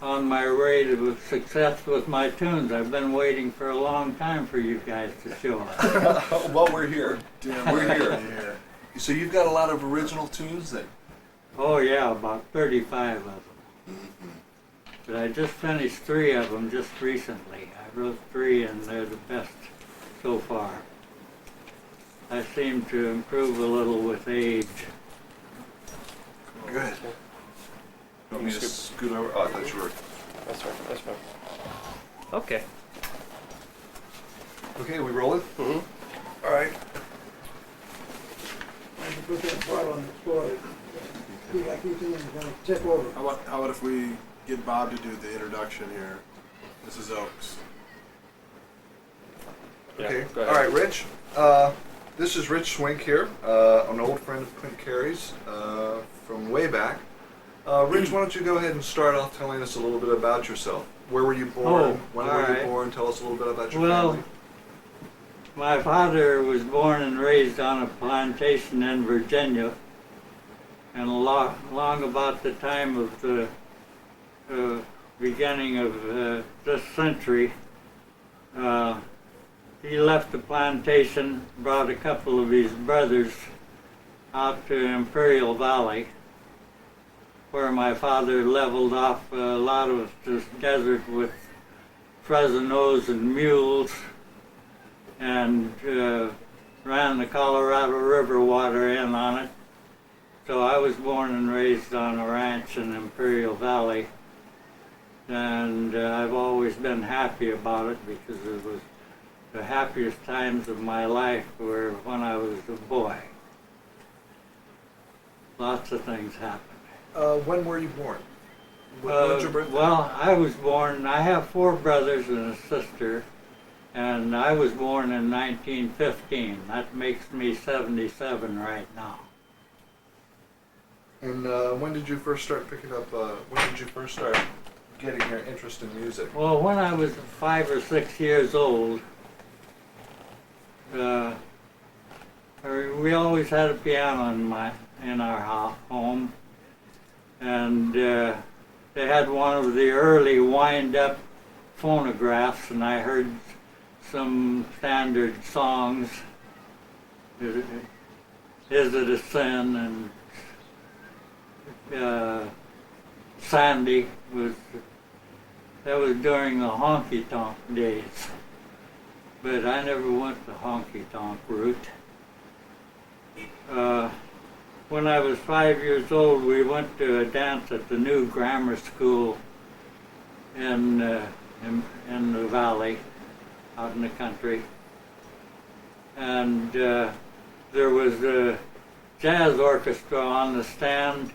on my way to success with my tunes. I've been waiting for a long time for you guys to show up. Well, we're here. Damn, We're here. Yeah. So you've got a lot of original tunes that. Oh yeah, about 35 of them. But I just finished 3 of them just recently. I wrote 3 and they're the best so far. I seem to improve a little with age. Good. You want me to scoot over? Oh, I thought you were. That's right. That's fine. Okay. Okay, we rolling? Mm-hmm. All right. I can put that bottle on the floor. I keep thinking it's gonna tip over. How about if we get Bob to do the introduction here? This is Oaks. Yeah, Okay. go All ahead. right, Rich. This is Rich Swink here, an old friend of Clint Cary's from way back. Rich, why don't you go ahead and start off telling us a little bit about yourself? Where were you born? Oh, when all were you right. born? Tell us a little bit about your Well, family. my father was born and raised on a plantation in Virginia, and long about the time of the beginning of this century, he left the plantation, brought a couple of his brothers out to Imperial Valley, where my father leveled off a lot of this desert with Fresnos and mules, and ran the Colorado River water in on it. So I was born and raised on a ranch in Imperial Valley, and I've always been happy about it because it was the happiest times of my life were when I was a boy. Lots of things happened. When were you born? When's your birthday? Well, I was born, I have 4 brothers and a sister, and I was born in 1915. That makes me 77 right now. And when did you first start picking up? When did you first start getting your interest in music? Well, when I was 5 or 6 years old, we always had a piano in our home, and they had one of the early wind-up phonographs, and I heard some standard songs. Is It a Sin? And Sandy that was during the honky-tonk days. But I never went the honky-tonk route. When I was 5 years old, we went to a dance at the new grammar school in the valley, out in the country. And there was a jazz orchestra on the stand.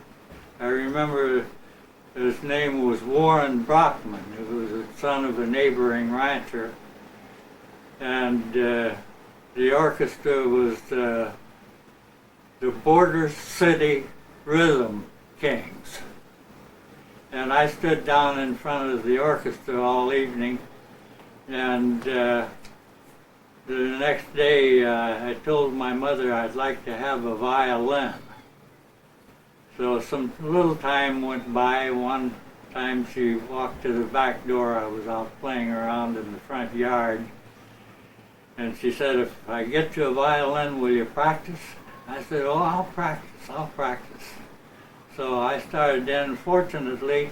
I remember his name was Warren Brockman, who was the son of a neighboring rancher. And the orchestra was the Border City Rhythm Kings. And I stood down in front of the orchestra all evening, and the next day I told my mother I'd like to have a violin. So some little time went by. One time she walked to the back door. I was out playing around in the front yard, and she said, "If I get you a violin, will you practice?" I said, "Oh, I'll practice." So I started then. Fortunately,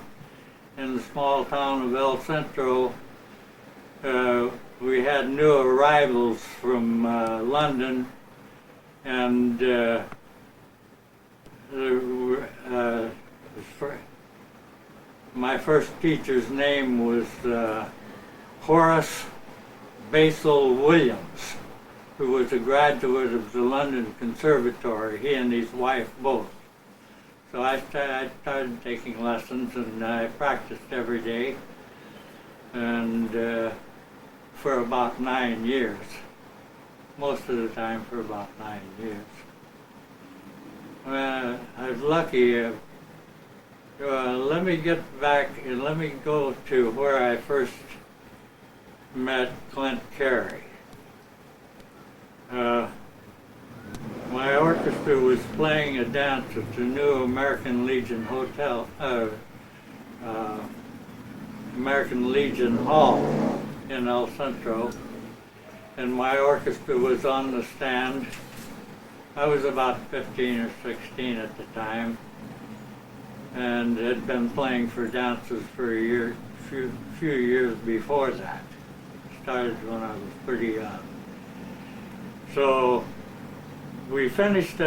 in the small town of El Centro, we had new arrivals from London, and my first teacher's name was Horace Basil Williams, who was a graduate of the London Conservatory, he and his wife both. So I started taking lessons, and I practiced every day, and for about 9 years. Most of the time for about 9 years. I was lucky. Let me get back and let me go to where I first met Clint Cary. My orchestra was playing a dance at the new American Legion Hotel American Legion Hall in El Centro, and my orchestra was on the stand. I was about 15 or 16 at the time, and had been playing for dances for a few years before that. Started when I was pretty young. So we finished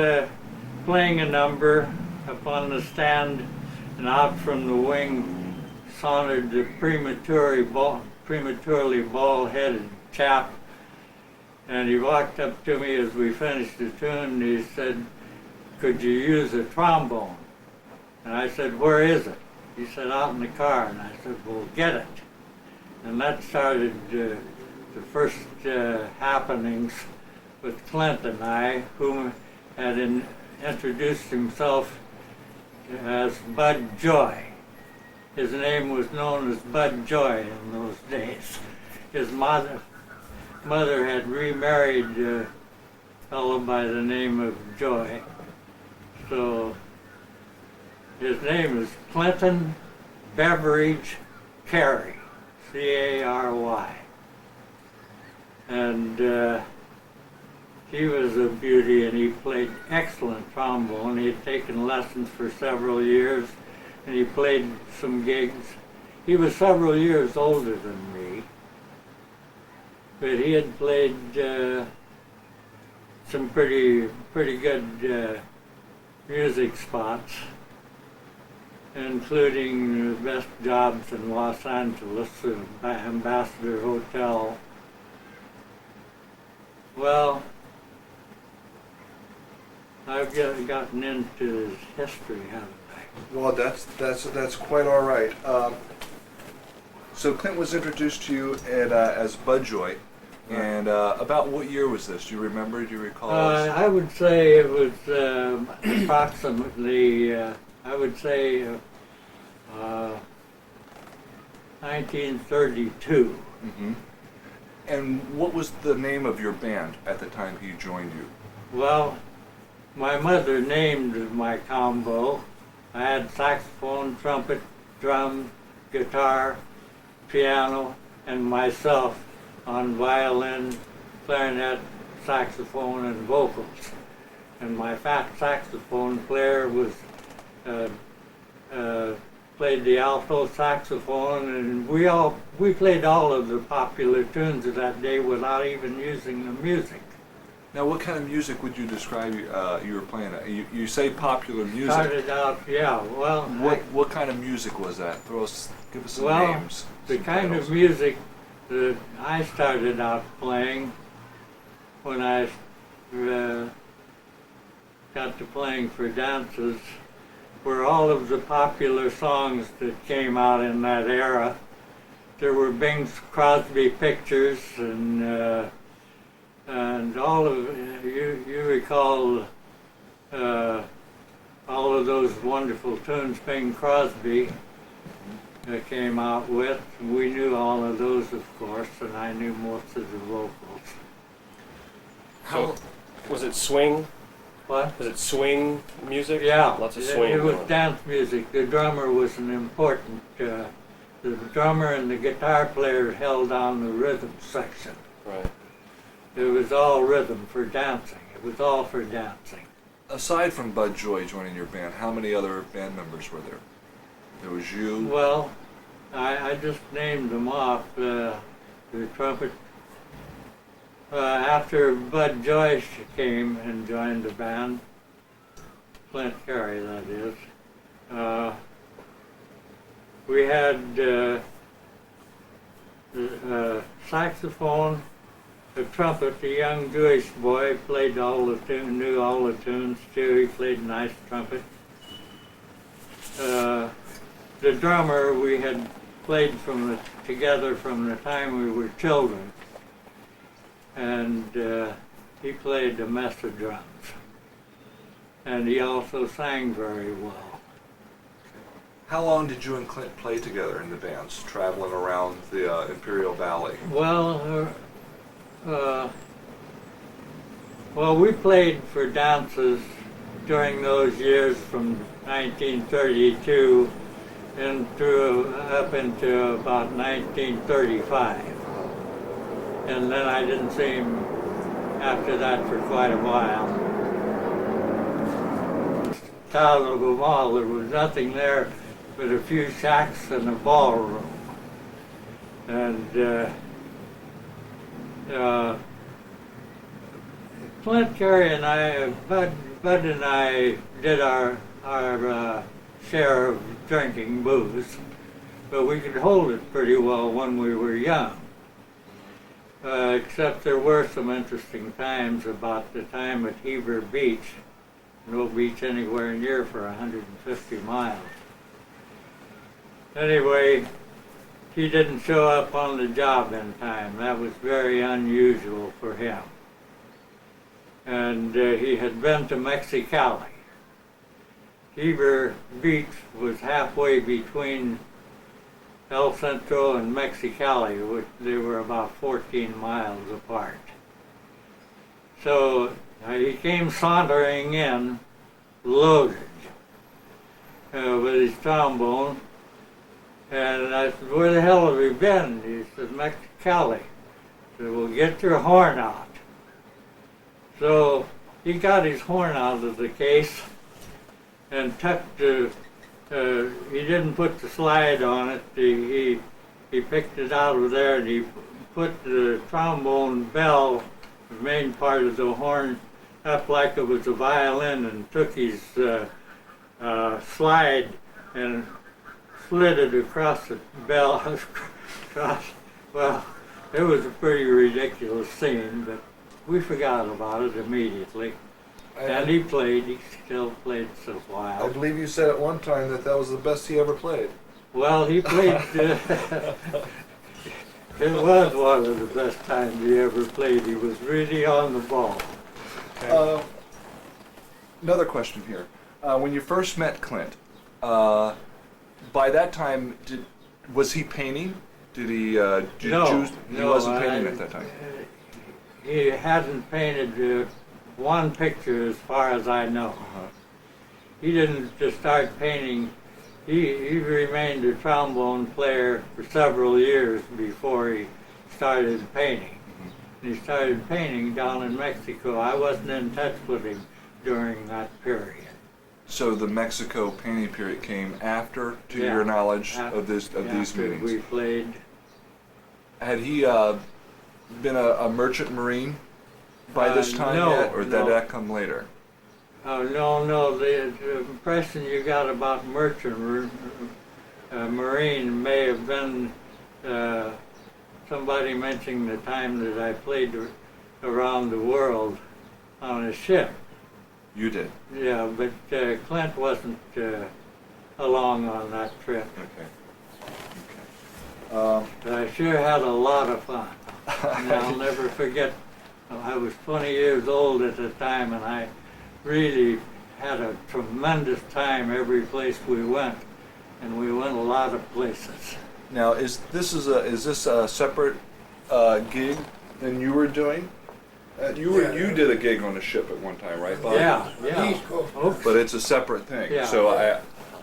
playing a number up on the stand, and out from the wing sauntered the prematurely bald-headed chap. And he walked up to me as we finished the tune, and he said, "Could you use a trombone?" And I said, "Where is it?" He said, "Out in the car." And I said, "Well, get it." And that started the first happenings with Clint and I, whom had introduced himself as Bud Joy. His name was known as Bud Joy in those days. His mother had remarried a fellow by the name of Joy. So his name is Clinton Beveridge Cary, C-A-R-Y. And he was a beauty, and he played excellent trombone. He had taken lessons for several years, and he played some gigs. He was several years older than me, but he had played some pretty good music spots, including the best jobs in Los Angeles, the Ambassador Hotel. Well, I've gotten into his history, haven't I? Well, that's quite all right. So Clint was introduced to you as Bud Joy, and about what year was this? Do you remember? Do you recall? I would say it was approximately, 1932. Mm-hmm. And what was the name of your band at the time he joined you? Well, my mother named my combo. I had saxophone, trumpet, drum, guitar, piano, and myself on violin, clarinet, saxophone, and vocals. And my fat saxophone player was played the alto saxophone, and we played all of the popular tunes of that day without even using the music. Now, what kind of music would you describe you were playing? You say popular music. Started out, yeah. Well, What kind of music was that? Give us some well, names. the some kind titles. of music that I started out playing when I got to playing for dances were all of the popular songs that came out in that era. There were Bing Crosby pictures, and all of you recall all of those wonderful tunes Bing Crosby came out with. We knew all of those, of course, and I knew most of the vocals. So, was it swing? What? Was it swing music? Yeah, Lots of swing. it was going. dance music. The drummer was an important, the drummer and the guitar player held down the rhythm section. Right. It was all rhythm for dancing. It was all for dancing. Aside from Bud Joy joining your band, how many other band members were there? There was you. Well, I just named them off. The trumpet. After Bud Joyce came and joined the band, Clint Cary, that is, we had saxophone, the trumpet. The young Jewish boy played all the tunes, knew all the tunes too. He played nice trumpet. The drummer we had played together from the time we were children, and he played a mess of drums, and he also sang very well. How long did you and Clint play together in the bands, traveling around the Imperial Valley? Well, we played for dances during those years from 1932 up into about 1935. And then I didn't see him after that for quite a while. Town of them all, there was nothing there but a few shacks and a ballroom. And Clint Cary and I, Bud and I did our share of drinking booze, but we could hold it pretty well when we were young. Except there were some interesting times about the time at Heber Beach. No beach anywhere near for 150 miles. Anyway, he didn't show up on the job in time. That was very unusual for him. And he had been to Mexicali. Heber Beach was halfway between El Centro and Mexicali, which they were about 14 miles apart. So he came sauntering in, loaded, with his trombone, and I said, "Where the hell have you been?" He said, "Mexicali." I said, "Well, get your horn out." So he got his horn out of the case and tucked he didn't put the slide on it. He picked it out of there and he put the trombone bell, the main part of the horn, up like it was a violin, and took his slide and slid it across the bell. Well, it was a pretty ridiculous scene, but we forgot about it immediately. And he still played for a I while. believe you said at one time that that was the best he ever played. Well, he played, it was one of the best times he ever played. He was really on the ball. Another question here. When you first met Clint, by that time, was he painting? Did he? He wasn't painting at that time. He hadn't painted one picture as far as I know. He didn't just start painting. He remained a trombone player for several years before he started painting. He started painting down in Mexico. I wasn't in touch with him during that period. So the Mexico painting period came after, to Yeah, your knowledge, of these after meetings. we played. Had he been a merchant marine by this time no, yet, or did no. that come later? Oh, no, the impression you got about merchant marine may have been somebody mentioning the time that I played around the world on a ship. You did. Yeah, but Clint wasn't along on that trip. Okay. But I sure had a lot of fun. And I'll never forget, I was 20 years old at the time, and I really had a tremendous time every place we went, and we went a lot of places. Now, is this a separate gig than you were doing? You did a gig on a ship at one time, right, Bob? Yeah. East Coast. Oh, But it's a separate thing. Yeah. So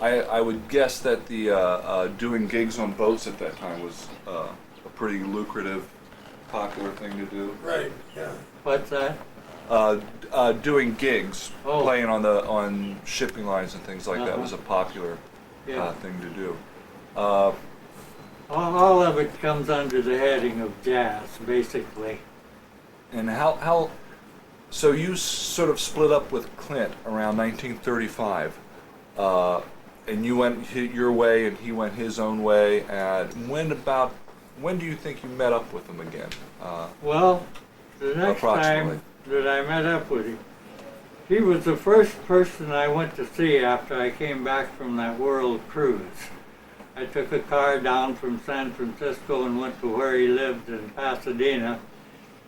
I would guess that the doing gigs on boats at that time was a pretty lucrative, popular thing to do. Right, yeah. what's that? Doing gigs, Oh. playing on shipping lines and things like that Uh-huh. was a popular Yeah. thing to do. All of it comes under the heading of jazz, basically. And so you sort of split up with Clint around 1935, and you went your way and he went his own way. And when do you think you met up with him again? Well, the next Approximately. time that I met up with him, he was the first person I went to see after I came back from that world cruise. I took a car down from San Francisco and went to where he lived in Pasadena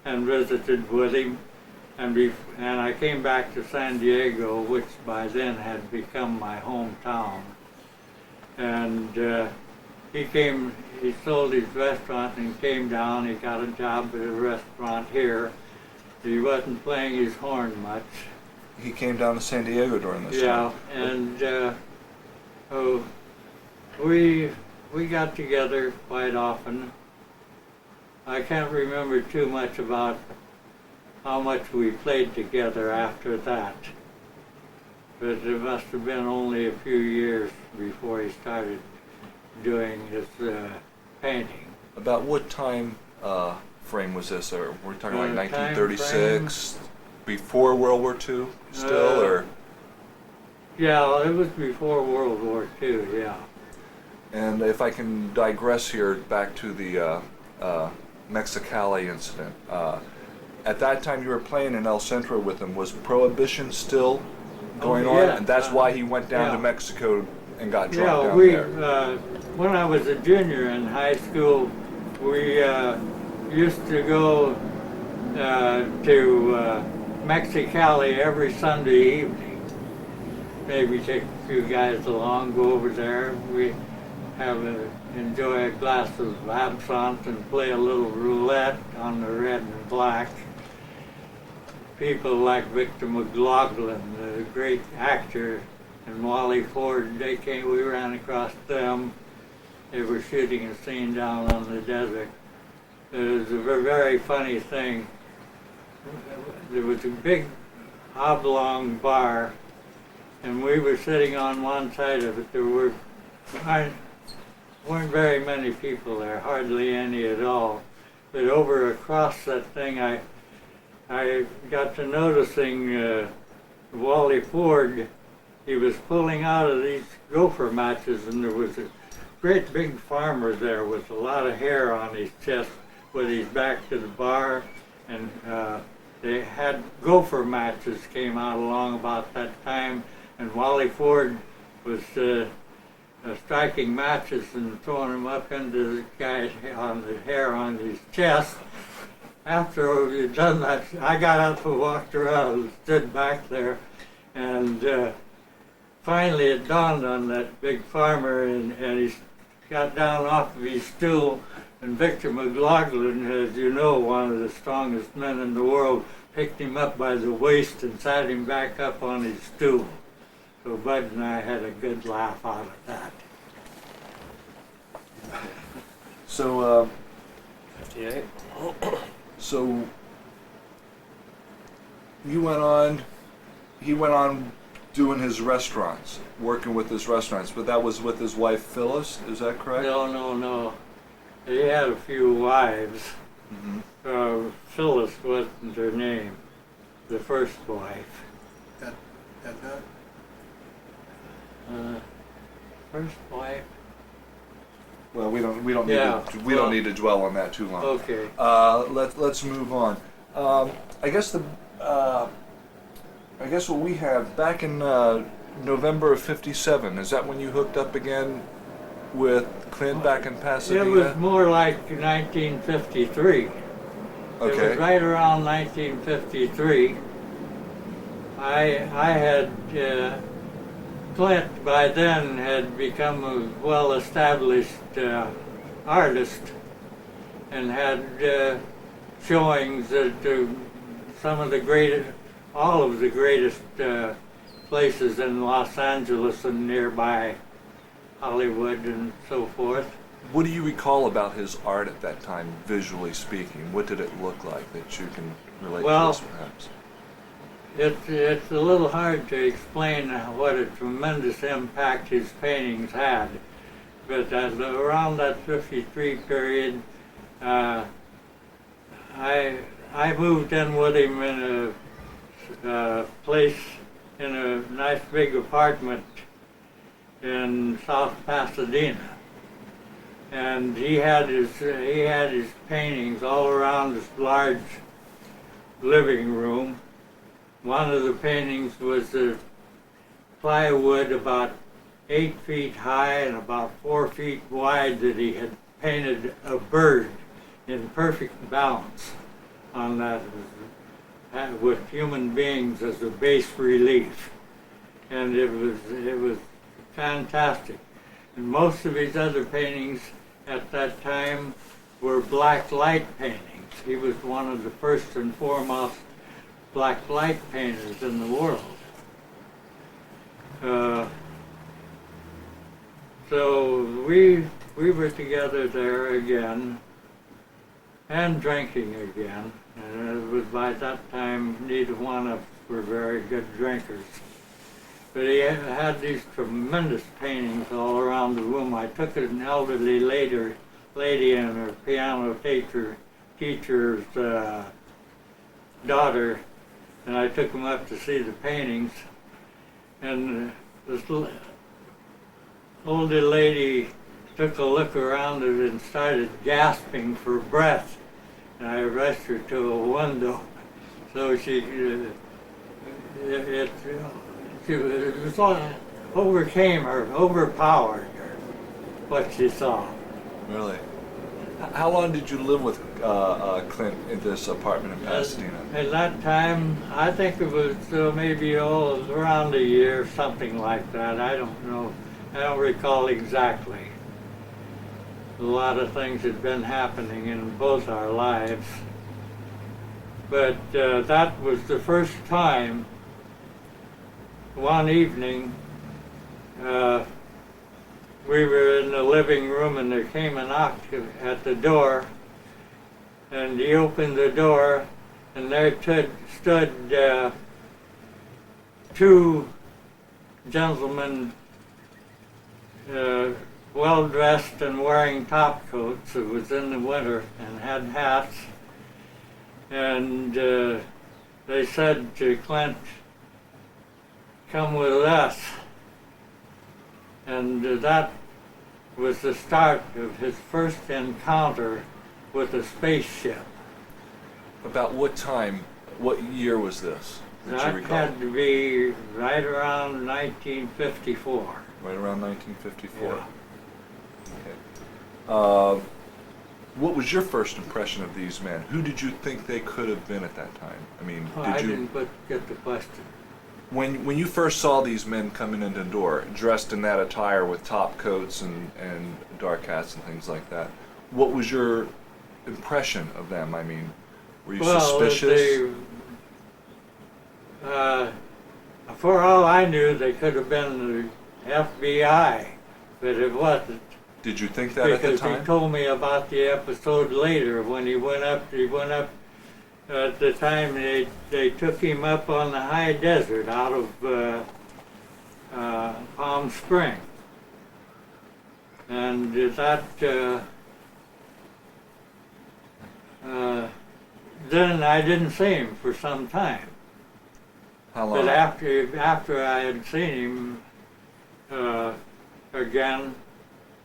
and visited with him. And I came back to San Diego, which by then had become my hometown. And he sold his restaurant and came down. He got a job at a restaurant here. He wasn't playing his horn much. He came down to San Diego during this time. Yeah, and we got together quite often. I can't remember too much about how much we played together after that, but it must have been only a few years before he started doing his painting. About what time frame was this? Or we're talking like Time 1936, before World War II, still, or? Yeah, it was before World War II, yeah. And if I can digress here back to the Mexicali incident. At that time you were playing in El Centro with him. Was Prohibition still going on? yeah. And that's why he went down yeah. to Mexico and got drunk Yeah, down we, there. when I was a junior in high school, we used to go to Mexicali every Sunday evening. Maybe take a few guys along, go over there. We enjoy a glass of absinthe and play a little roulette on the red and black. People like Victor McLaughlin, the great actor, and Wally Ford, we ran across them. They were shooting a scene down on the desert. It was a very funny thing. There was a big oblong bar, and we were sitting on one side of it. There weren't very many people there, hardly any at all. But over across that thing, I got to noticing Wally Ford. He was pulling out of these gopher matches, and there was a great big farmer there with a lot of hair on his chest with his back to the bar, and they had gopher matches came out along about that time, and Wally Ford was striking matches and throwing them up into the guy's on the hair on his chest. After we had done that, I got up and walked around and stood back there, and finally it dawned on that big farmer, and he got down off of his stool, and Victor McLaughlin, as you know, one of the strongest men in the world, picked him up by the waist and sat him back up on his stool. So Bud and I had a good laugh out of that. So, 58. so he went on doing his restaurants, working with his restaurants, but that was with his wife Phyllis, is that correct? No. He had a few wives. Mm-hmm. Phyllis wasn't her name, the first wife. Edna? First wife? Well, we don't need Yeah, we don't need to dwell on that too long. Okay. Let's move on. I guess what we have back in November of '57. Is that when you hooked up again with Clint back in Pasadena? It was more like 1953. It Okay. was right around 1953. I had Clint by then had become a well-established artist and had showings at all of the greatest places in Los Angeles and nearby Hollywood and so forth. What do you recall about his art at that time, visually speaking? What did it look like that you can relate to Well, this, perhaps? It's a little hard to explain what a tremendous impact his paintings had, but around that '53 period, I moved in with him in a place in a nice big apartment in South Pasadena, and he had his paintings all around this large living room. One of the paintings was a plywood about 8 feet high and about 4 feet wide that he had painted a bird in perfect balance on that with human beings as a base relief. And it was fantastic. And most of his other paintings at that time were black light paintings. He was one of the first and foremost black light painters in the world. So we were together there again and drinking again. And it was by that time neither one of us were very good drinkers. But he had these tremendous paintings all around the room. I took an elderly lady and her piano teacher's daughter, and I took them up to see the paintings. And this older lady took a look around it and started gasping for breath. And I rushed her to a window, so it was like overcame her, overpowered her, what she saw. Really? How long did you live with Clint in this apartment in Pasadena? At that time, I think it was maybe around a year, something like that. I don't know. I don't recall exactly. A lot of things had been happening in both our lives. But that was the first time, one evening, we were in the living room and there came a knock at the door, and he opened the door and there stood two gentlemen, well dressed and wearing top coats. It was in the winter, and had hats. And they said to Clint, "Come with us." And that was the start of his first encounter with a spaceship. About what time, what year was this? That you That recall? had to be right around 1954. Right around 1954. Yeah. Okay. What was your first impression of these men? Who did you think they could have been at that time? I mean, Oh, did I you didn't get the question. when you first saw these men coming in the door, dressed in that attire with top coats and dark hats and things like that, what was your impression of them? I mean, were you suspicious? For all I knew, they could have been the FBI, but it wasn't. Did you think that at the Because time? he told me about the episode later when he went up. At the time they took him up on the high desert out of Palm Springs, and that then I didn't see him for some time. How long? But after I had seen him again,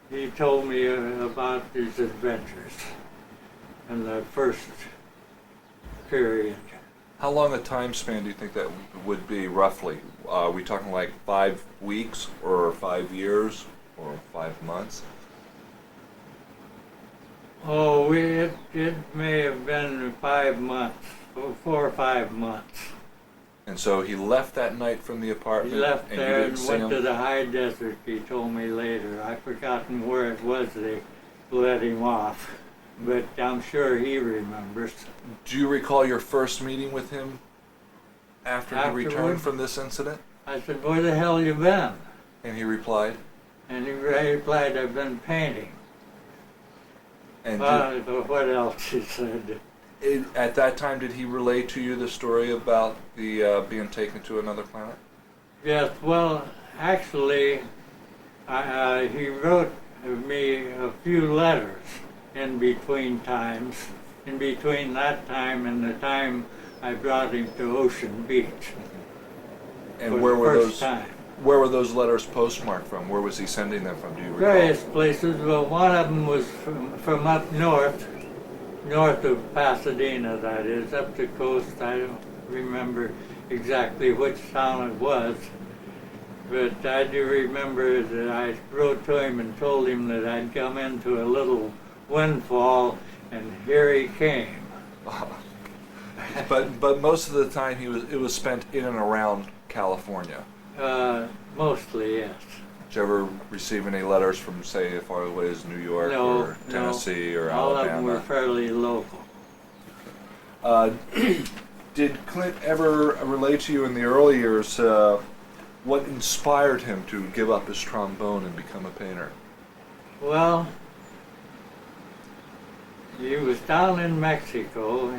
he told me about his adventures in the first period. How long a time span do you think that would be, roughly? Are we talking like 5 weeks, or 5 years, or 5 months? Oh, it may have been 5 months, 4 or 5 months. And so he left that night from the He apartment, left and there you and didn't see went him? to the high desert, he told me later. I've forgotten where it was they let him off, but I'm sure he remembers. Do you recall your first meeting with him after he returned Afterward? from this incident? I said, "Where the hell you been?" And he replied, And he replied, "I've been painting." and What else he said? at that time, did he relay to you the story about the being taken to another planet? Yes, well, actually, he wrote me a few letters in between times, in between that time and the time I brought him to Ocean Beach. And for where the were first those? time. Where were those letters postmarked from? Where was he sending them from? Do you recall? Various places. Well, one of them was from up north of Pasadena, that is, up the coast. I don't remember exactly which town it was, but I do remember that I wrote to him and told him that I'd come into a little windfall, and here he came. But most of the time it was spent in and around California. Mostly, yes. Did you ever receive any letters from, say, as far away as New York No, or Tennessee or All Alabama? of them were fairly local. Did Clint ever relate to you in the early years What inspired him to give up his trombone and become a painter? Well, he was down in Mexico.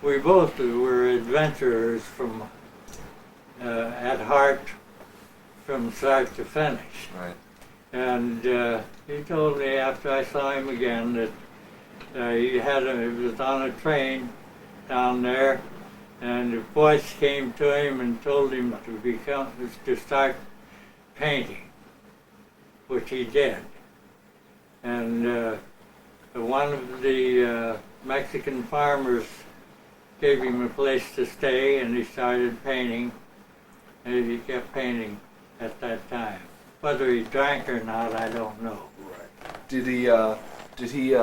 We both were adventurers from at heart, from start to finish. Right. And he told me after I saw him again that he was on a train down there, and a voice came to him and told him to start painting, which he did. And one of the Mexican farmers gave him a place to stay, and he started painting, and he kept painting at that time. Whether he drank or not, I don't know. Right. Did he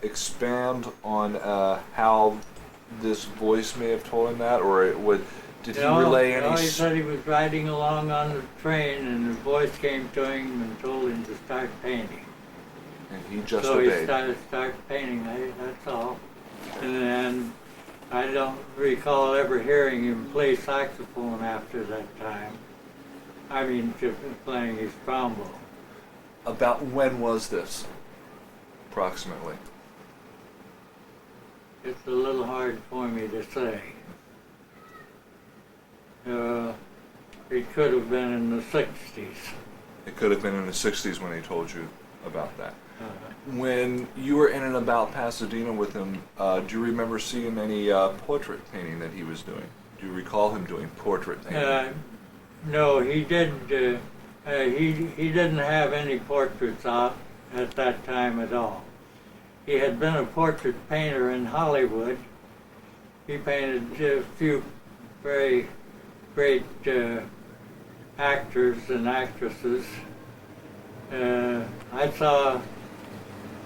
expand on how this voice may have told him that, or did he relay any? No, he said he was riding along on the train, and the voice came to him and told him to start painting. And he just so obeyed. He started painting. That's all. And then I don't recall ever hearing him play saxophone after that time. I mean, playing his trombone. About when was this, approximately? It's a little hard for me to say. It could have been in the 60s. It could have been in the 60s when he told you about that. When you were in and about Pasadena with him, do you remember seeing any portrait painting that he was doing? Do you recall him doing portrait painting? No, he did. He didn't have any portraits out at that time at all. He had been a portrait painter in Hollywood. He painted a few very great actors and actresses. I saw,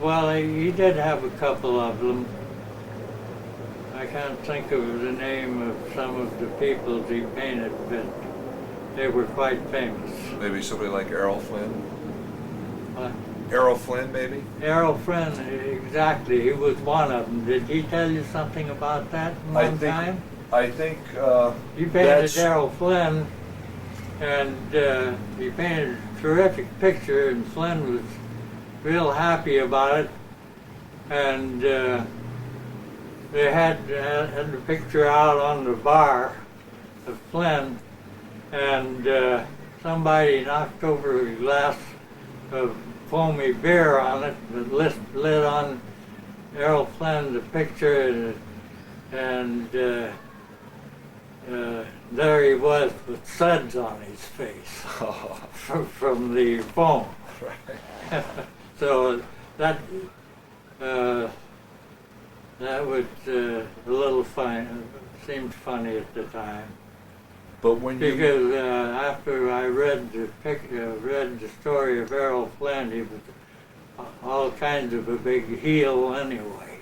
well, he did have a couple of them. I can't think of the name of some of the people he painted, but they were quite famous. Maybe somebody like Errol Flynn? What? Errol Flynn, maybe? Errol Flynn, exactly. He was one of them. Did he tell you something about that one time? I think He painted Errol Flynn, and he painted a terrific picture, and Flynn was real happy about it. And they had the picture out on the bar of Flynn, and somebody knocked over a glass of foamy beer on it, that lit on Errol Flynn the picture, and there he was with suds on his face from the foam. Right. So that was a little funny. Seemed funny at the time. But when you Because after I read the story of Errol Flynn, he was all kinds of a big heel anyway.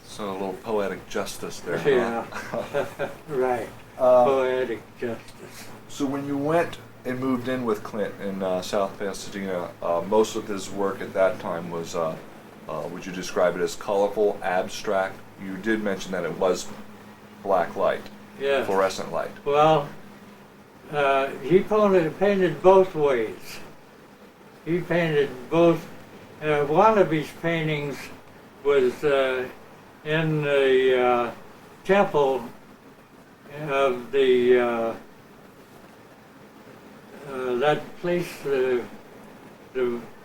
So a little poetic justice there. Yeah, Huh? right. Poetic justice. So when you went and moved in with Clint in South Pasadena, most of his work at that time was, would you describe it as colorful, abstract? You did mention that it was black light, Yes. fluorescent light. Well, he painted both ways. He painted both. One of his paintings was in the temple of the that place that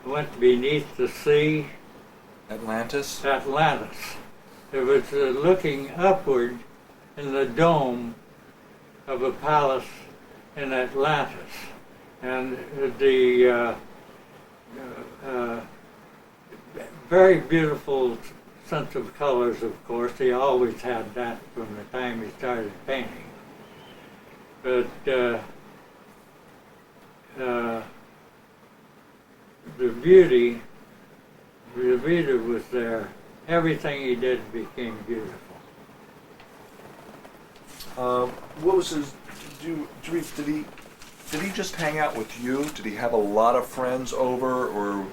went beneath the sea. Atlantis? Atlantis. It was looking upward in the dome of a palace in Atlantis, and the very beautiful sense of colors, of course. He always had that from the time he started painting. But the beauty was there. Everything he did became beautiful. What was his? Did he just hang out with you? Did he have a lot of friends over, or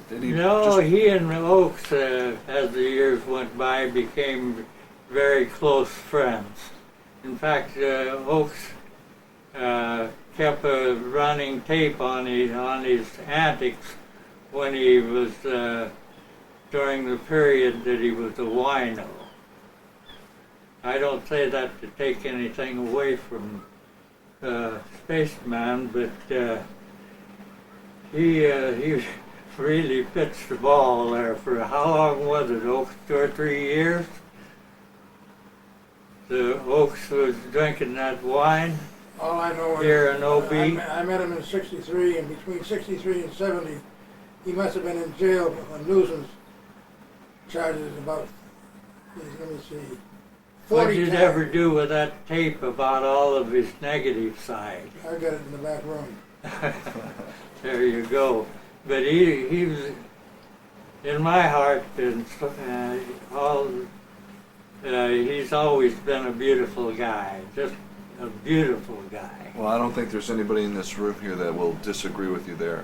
did he? No, just... he and Oakes, as the years went by, became very close friends. In fact, Oakes kept a running tape on his antics when he was during the period that he was a wino. I don't say that to take anything away from Spaceman, but he really pitched the ball there for how long was it, Oaks? 2 or 3 years? The Oaks was drinking that wine All I know is here in OB. I met him in '63, and between '63 and '70, he must have been in jail on nuisance charges about, let me see, What 40 did you times. ever do with that tape about all of his negative side? I got it in the back room. There you go. But he was in my heart, and he's always been a beautiful guy, just a beautiful guy. Well, I don't think there's anybody in this room here that will disagree with you there.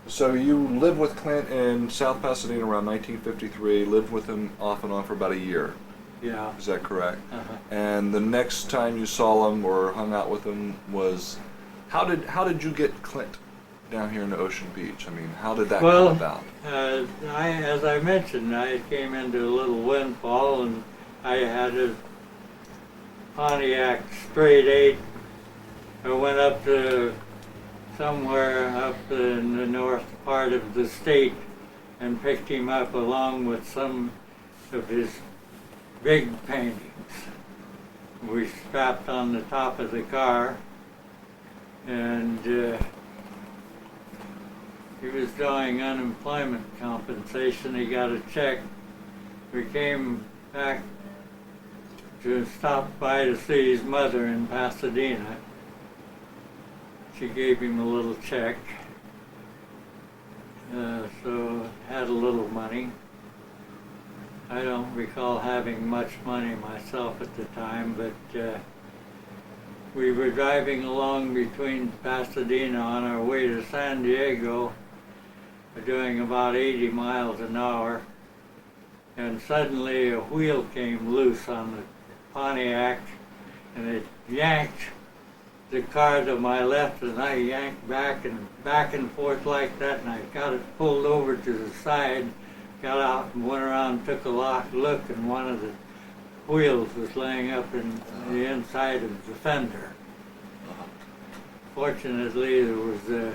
So you lived with Clint in South Pasadena around 1953, lived with him off and on for about a year. Yeah. Is that correct? Uh-huh. And the next time you saw him or hung out with him was, how did you get Clint down here in Ocean Beach? I mean, how did that Well, come about? as I mentioned, I came into a little windfall, and I had a Pontiac straight 8. I went up to somewhere up in the north part of the state and picked him up along with some of his big paintings. We strapped on the top of the car, and he was drawing unemployment compensation. He got a check. We came back to stop by to see his mother in Pasadena. She gave him a little check, so had a little money. I don't recall having much money myself at the time, but we were driving along between Pasadena on our way to San Diego, doing about 80 miles an hour, and suddenly a wheel came loose on the Pontiac, and it yanked the car to my left, and I yanked back and forth like that, and I got it pulled over to the side, got out and went around, took a look, and one of the wheels was laying up in the inside of the fender. Fortunately, it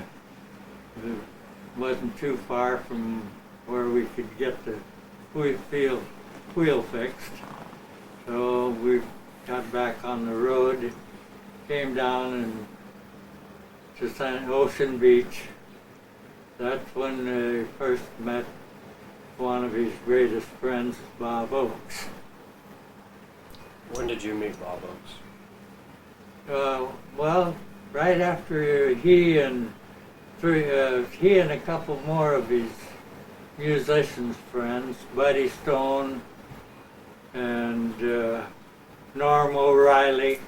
wasn't too far from where we could get the wheel fixed. So we got back on the road, came down and to Ocean Beach. That's when I first met one of his greatest friends, Bob Oakes. When did you meet Bob Oakes? Well, right after he and a couple more of his musicians friends, Buddy Stone and Norm O'Reilly,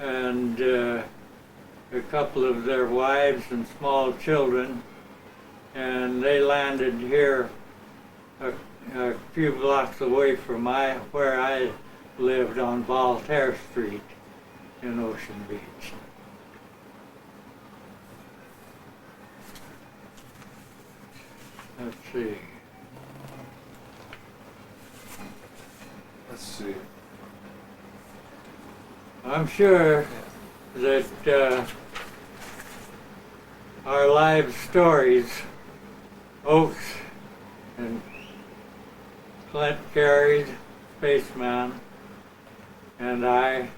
and a couple of their wives and small children, and they landed here a few blocks away from where I lived on Voltaire Street in Ocean Beach. Let's see. Let's see. I'm sure that our live stories, Oakes and Clint Cary, Spaceman, and I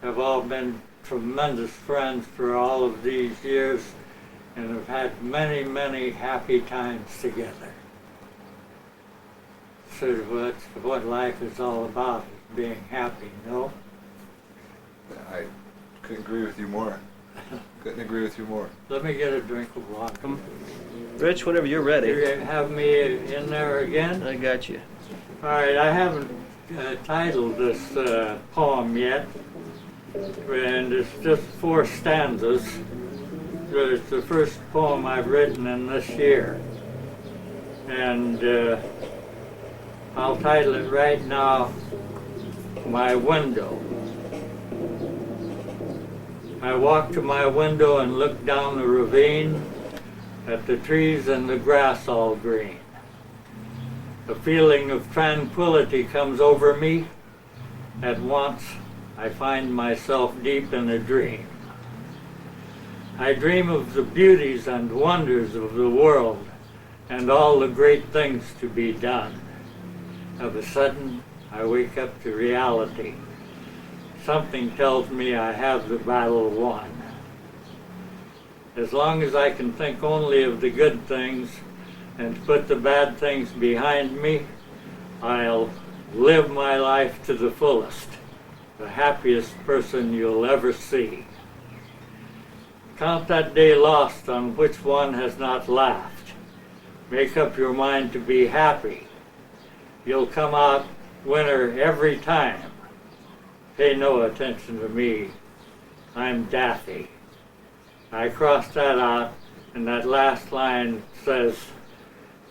have all been tremendous friends for all of these years, and have had many, many happy times together. So that's what life is all about, is being happy, no? I couldn't agree with you more. Couldn't agree with you more. Let me get a drink of water. Rich, whenever you're Do ready. you have me in there again? I got you. All right, I haven't titled this poem yet, and it's just 4 stanzas. It's the first poem I've written in this year, and I'll title it right now, my window. I walk to my window and look down the ravine at the trees and the grass all green. A feeling of tranquility comes over me. At once, I find myself deep in a dream. I dream of the beauties and wonders of the world and all the great things to be done. Of a sudden, I wake up to reality. Something tells me I have the battle won. As long as I can think only of the good things and put the bad things behind me, I'll live my life to the fullest, the happiest person you'll ever see. Count that day lost on which one has not laughed. Make up your mind to be happy. You'll come out winner every time. Pay no attention to me. I'm daffy. I crossed that out, and that last line says,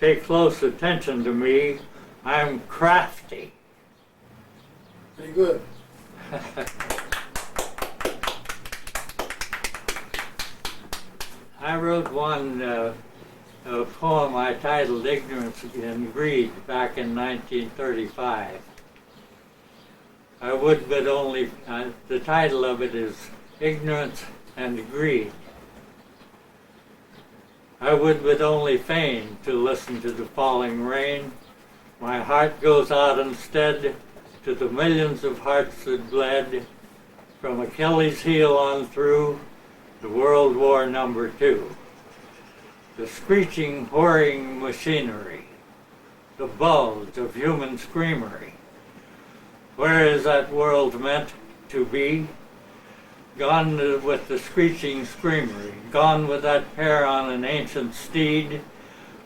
pay close attention to me. I'm crafty. Pretty good. I wrote one a poem I titled Ignorance and Greed back in 1935. I would but only, the title of it is Ignorance and Greed. I would but only feign to listen to the falling rain. My heart goes out instead to the millions of hearts that bled from Achilles' heel on through the World War #2. The screeching, whirring machinery, the bulge of human screamery. Where is that world meant to be? Gone with the screeching screamery, gone with that pair on an ancient steed,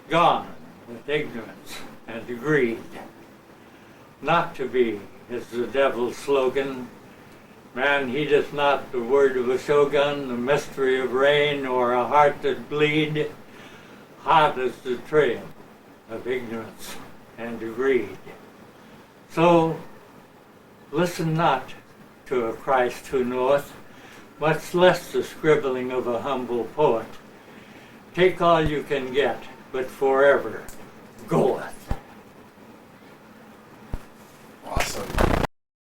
gone with ignorance and greed. Not to be is the devil's slogan. Man heedeth not the word of a shogun, the mystery of rain, or a heart that bleed. Hot is the trail of ignorance and greed. So, listen not to a Christ who knoweth, much less the scribbling of a humble poet. Take all you can get, but forever goeth.